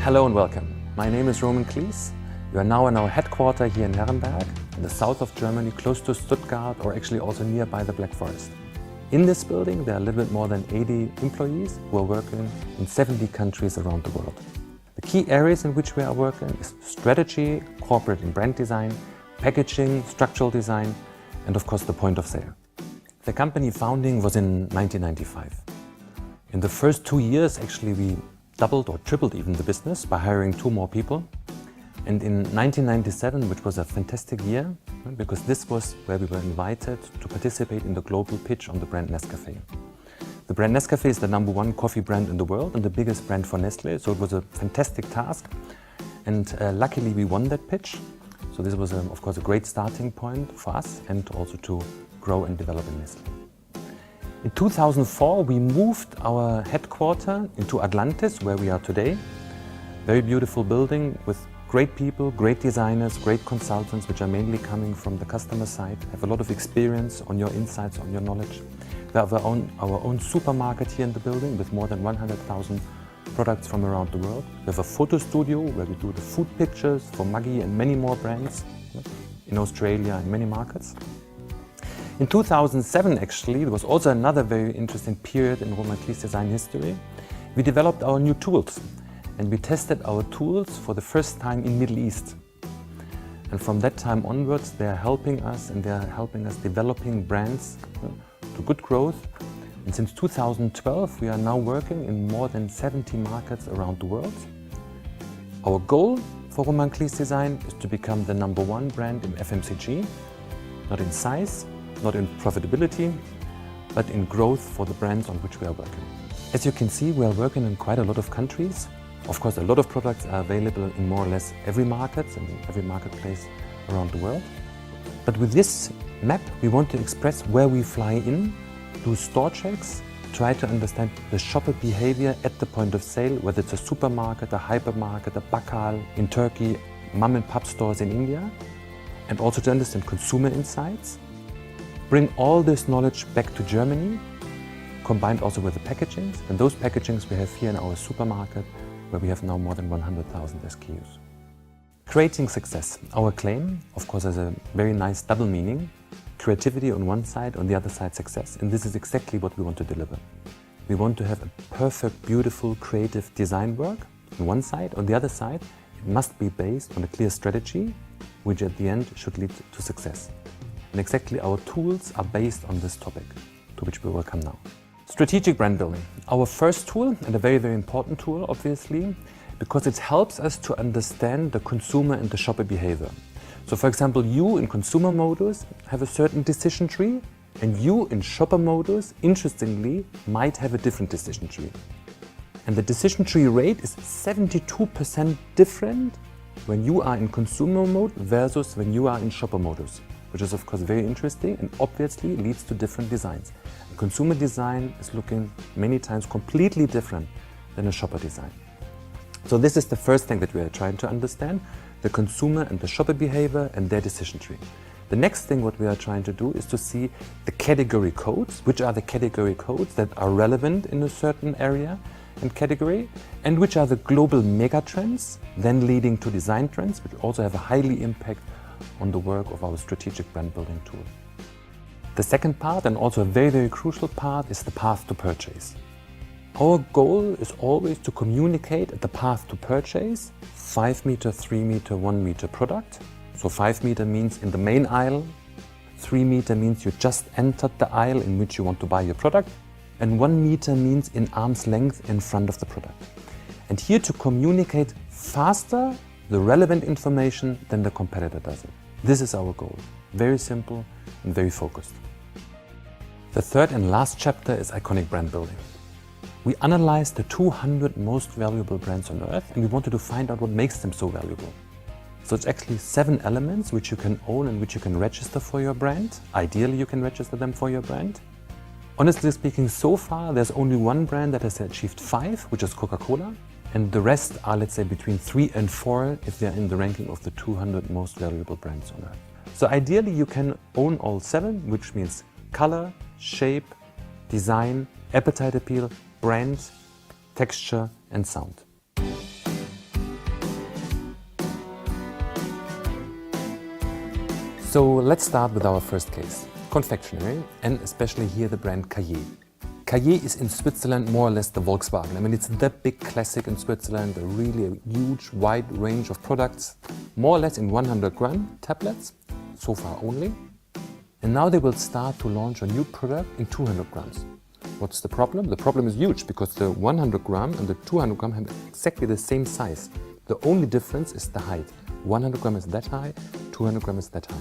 Hello and welcome. My name is Roman Klis. You are now in our headquarters here in Nuremberg, in the south of Germany, close to Stuttgart, or actually also nearby the Black Forest. In this building, there are a little bit more than 80 employees who are working in 70 countries around the world. The key areas in which we are working is strategy, corporate and brand design, packaging, structural design, and of course the point of sale. The company founding was in 1995. In the first 2 years, actually, we doubled or tripled even the business by hiring 2 more people. And in 1997, which was a fantastic year, because this was where we were invited to participate in the global pitch on the brand Nescafé. The brand Nescafé is the #1 coffee brand in the world and the biggest brand for Nestlé, so it was a fantastic task. And luckily we won that pitch. So this was, of course, a great starting point for us and also to grow and develop in Nestlé. In 2004, we moved our headquarters into Atlantis, where we are today. Very beautiful building with great people, great designers, great consultants, which are mainly coming from the customer side, have a lot of experience on your insights, on your knowledge. We have our own supermarket here in the building with more than 100,000 products from around the world. We have a photo studio where we do the food pictures for Maggi and many more brands in Australia and many markets. In 2007, actually, there was also another very interesting period in Roman Klis Design history. We developed our new tools and we tested our tools for the first time in Middle East. And from that time onwards, they are helping us and they are helping us developing brands to good growth. And since 2012, we are now working in more than 70 markets around the world. Our goal for Roman Klis Design is to become the #1 brand in FMCG, not in size, not in profitability, but in growth for the brands on which we are working. As you can see, we are working in quite a lot of countries. Of course, a lot of products are available in more or less every market and in every marketplace around the world. But with this map, we want to express where we fly in, do store checks, try to understand the shopper behavior at the point of sale, whether it's a supermarket, a hypermarket, a bakkal in Turkey, mom and pop stores in India, and also to understand consumer insights. Bring all this knowledge back to Germany, combined also with the packagings. And those packagings we have here in our supermarket, where we have now more than 100,000 SKUs. Creating success. Our claim, of course, has a very nice double meaning. Creativity on one side, on the other side success. And this is exactly what we want to deliver. We want to have a perfect, beautiful, creative design work on one side. On the other side, it must be based on a clear strategy, which at the end should lead to success. And exactly our tools are based on this topic, to which we will come now. Strategic brand building. Our first tool, and a very, very important tool, obviously, because it helps us to understand the consumer and the shopper behavior. So for example, you in consumer modus have a certain decision tree, and you in shopper modus, interestingly, might have a different decision tree. And the decision tree rate is 72% different when you are in consumer mode versus when you are in shopper modus, which is of course very interesting and obviously leads to different designs. And consumer design is looking many times completely different than a shopper design. So this is the first thing that we are trying to understand, the consumer and the shopper behavior and their decision tree. The next thing what we are trying to do is to see the category codes, which are the category codes that are relevant in a certain area and category, and which are the global mega trends, then leading to design trends, which also have a highly impact on the work of our strategic brand building tool. The second part, and also a very, very crucial part, is the path to purchase. Our goal is always to communicate at the path to purchase 5 meter, 3 meter, 1 meter product. So 5 meter means in the main aisle, 3 meter means you just entered the aisle in which you want to buy your product, and 1 meter means in arm's length in front of the product. And here to communicate faster the relevant information than the competitor does it. This is our goal. Very simple and very focused. The third and last chapter is iconic brand building. We analyzed the 200 most valuable brands on earth and we wanted to find out what makes them so valuable. So it's actually 7 elements which you can own and which you can register for your brand. Ideally, you can register them for your brand. Honestly speaking, so far there's only one brand that has achieved 5, which is Coca-Cola. And the rest are, let's say, between 3 and 4 if they're in the ranking of the 200 most valuable brands on earth. So ideally you can own all 7, which means color, shape, design, appetite appeal, brand, texture and sound. So let's start with our first case, confectionery, and especially here the brand Cahier. Cahier is in Switzerland more or less the Volkswagen. I mean, it's the big classic in Switzerland, a really huge, wide range of products, more or less in 100-gram tablets, so far only. And now they will start to launch a new product in 200 grams. What's the problem? The problem is huge because the 100 gram and the 200 gram have exactly the same size. The only difference is the height. 100 gram is that high, 200 gram is that high.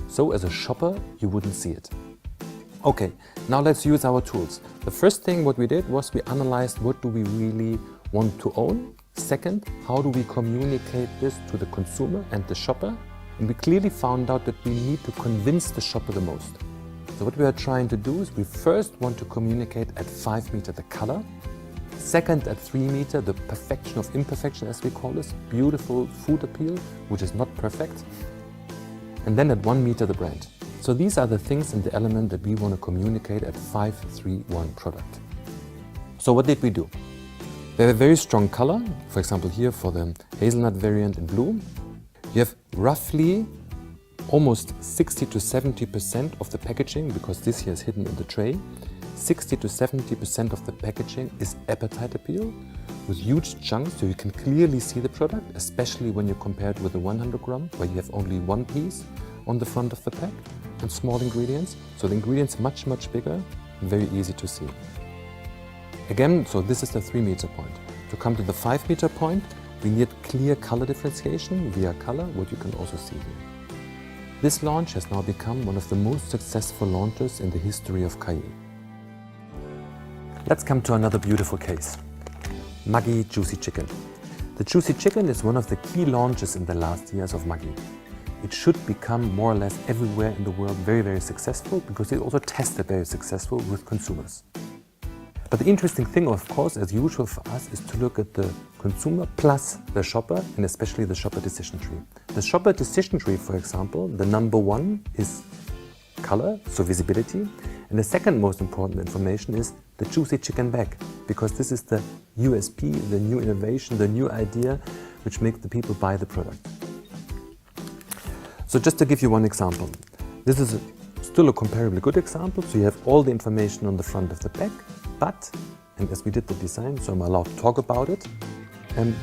So as a shopper, you wouldn't see it. Okay, now let's use our tools. The first thing what we did was we analyzed what do we really want to own. Second, how do we communicate this to the consumer and the shopper? And we clearly found out that we need to convince the shopper the most. So what we are trying to do is we first want to communicate at 5 meter the color. Second, at 3 meter, the perfection of imperfection, as we call this, beautiful food appeal, which is not perfect. And then at 1 meter, the brand. So these are the things and the element that we want to communicate at 5, 3, 1 product. So what did we do? We have a very strong color, for example here for the hazelnut variant in blue. You have roughly almost 60 to 70% of the packaging, because this here is hidden in the tray. 60 to 70% of the packaging is appetite appeal with huge chunks, so you can clearly see the product, especially when you compare it with the 100 gram, where you have only one piece on the front of the pack and small ingredients. So the ingredients much bigger and very easy to see. Again, so this is the 3 meter point. To come to the 5 meter point, we need clear color differentiation via color, what you can also see here. This launch has now become one of the most successful launches in the history of Cahier. Let's come to another beautiful case. Maggi Juicy Chicken. The Juicy Chicken is one of the key launches in the last years of Maggi. It should become more or less everywhere in the world very successful because it also tested very successful with consumers. But the interesting thing, of course, as usual for us, is to look at the consumer plus the shopper, and especially the shopper decision tree. The shopper decision tree, for example, the number one is color, so visibility. And the second most important information is the juicy chicken back, because this is the USP, the new innovation, the new idea, which makes the people buy the product. So just to give you one example, this is still a comparably good example. So you have all the information on the front of the pack, but, and as we did the design, so I'm allowed to talk about it,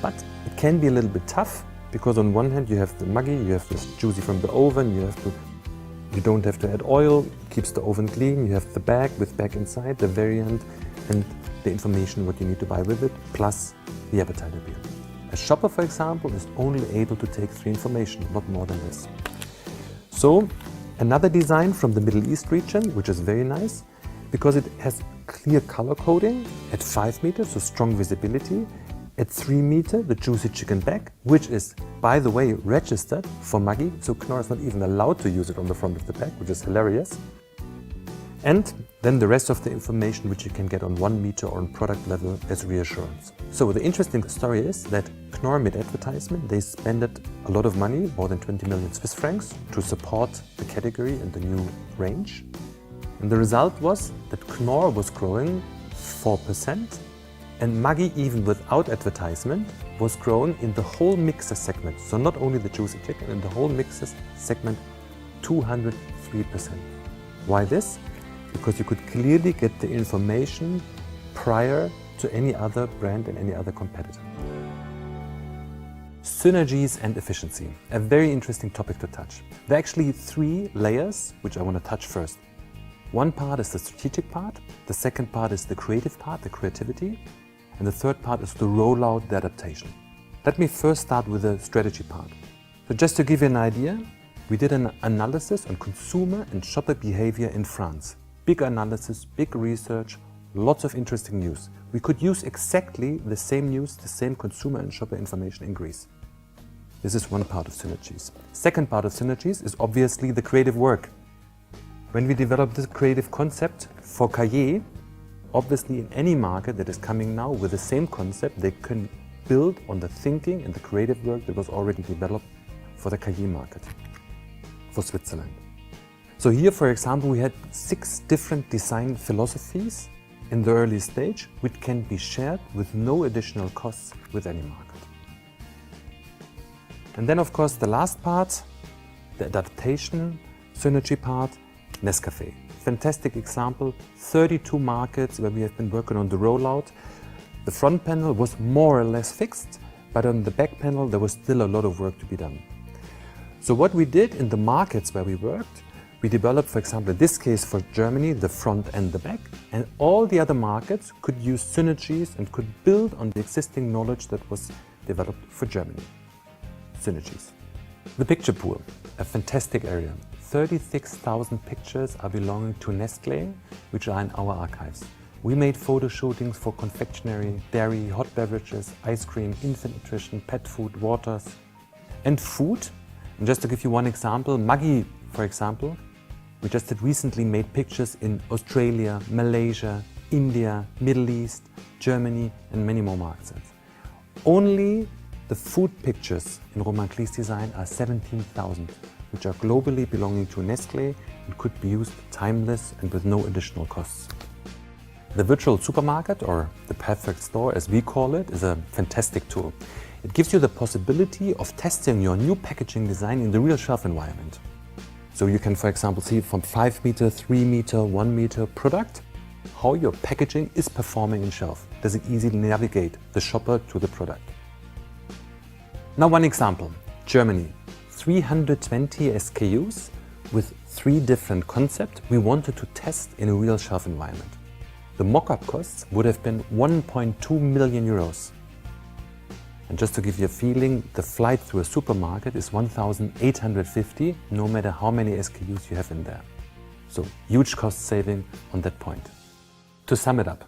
but it can be a little bit tough, because on one hand you have the Maggi, you have this juicy from the oven, you don't have to add oil, keeps the oven clean, you have the bag with bag inside, the variant, and the information what you need to buy with it, plus the appetite appeal. A shopper, for example, is only able to take 3 information, not more than this. So another design from the Middle East region, which is very nice, because it has clear color coding at 5 meters, so strong visibility. At 3 meters, the juicy chicken back, which is, by the way, registered for Maggi, so Knorr is not even allowed to use it on the front of the pack, which is hilarious. And then the rest of the information which you can get on 1 meter or on product level as reassurance. So the interesting story is that Knorr made advertisement, they spent a lot of money, more than 20 million Swiss francs, to support the category and the new range. And the result was that Knorr was growing 4%, and Maggi, even without advertisement, was growing in the whole mixer segment. So not only the juicy chicken, in the whole mixer segment, 203%. Why this? Because you could clearly get the information prior to any other brand and any other competitor. Synergies and efficiency, a very interesting topic to touch. There are actually 3 layers which I want to touch first. One part is the strategic part, the second part is the creative part, the creativity, and the third part is the rollout, the adaptation. Let me first start with the strategy part. So just to give you an idea, we did an analysis on consumer and shopper behavior in France. Big analysis, big research, lots of interesting news. We could use exactly the same news, the same consumer and shopper information in Greece. This is one part of synergies. Second part of synergies is obviously the creative work. When we developed this creative concept for Cahier, obviously in any market that is coming now with the same concept, they can build on the thinking and the creative work that was already developed for the Cahier market, for Switzerland. So here, for example, we had 6 different design philosophies in the early stage, which can be shared with no additional costs with any market. And then, of course, the last part, the adaptation, synergy part, Nescafé. Fantastic example, 32 markets where we have been working on the rollout. The front panel was more or less fixed, but on the back panel there was still a lot of work to be done. So what we did in the markets where we worked, we developed, for example, in this case for Germany, the front and the back, and all the other markets could use synergies and could build on the existing knowledge that was developed for Germany. Synergies. The picture pool, a fantastic area. 36,000 pictures are belonging to Nestlé, which are in our archives. We made photo shootings for confectionery, dairy, hot beverages, ice cream, infant nutrition, pet food, waters, and food. And just to give you one example, Maggi, for example, we just had recently made pictures in Australia, Malaysia, India, Middle East, Germany, and many more markets. Only the food pictures in Roman Klis Design are 17,000, which are globally belonging to Nestlé and could be used timeless and with no additional costs. The virtual supermarket, or the perfect store as we call it, is a fantastic tool. It gives you the possibility of testing your new packaging design in the real shelf environment. So you can, for example, see from 5 meter, 3 meter, 1 meter product, how your packaging is performing in shelf. Does it easily navigate the shopper to the product? Now one example, Germany. 320 SKUs with 3 different concepts we wanted to test in a real shelf environment. The mock-up costs would have been 1.2 million euros. And just to give you a feeling, the flight through a supermarket is 1,850, no matter how many SKUs you have in there. So huge cost saving on that point. To sum it up,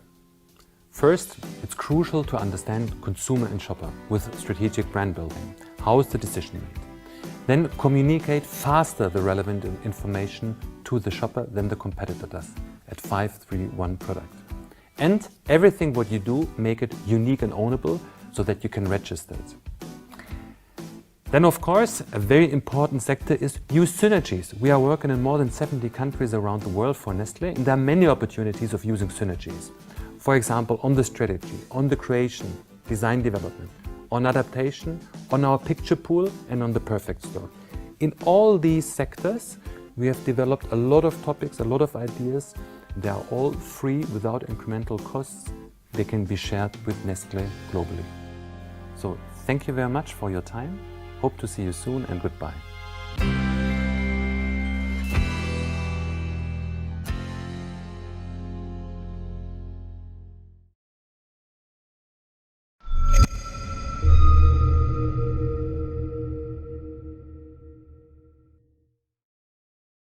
first, it's crucial to understand consumer and shopper with strategic brand building. How is the decision made? Then communicate faster the relevant information to the shopper than the competitor does at 5-3-1 product. And everything what you do, make it unique and ownable so that you can register it. Then of course, a very important sector is use synergies. We are working in more than 70 countries around the world for Nestlé, and there are many opportunities of using synergies. For example, on the strategy, on the creation, design development, on adaptation, on our picture pool, and on the perfect store. In all these sectors, we have developed a lot of topics, a lot of ideas. They are all free without incremental costs. They can be shared with Nestlé globally. So thank you very much for your time. Hope to see you soon, and goodbye.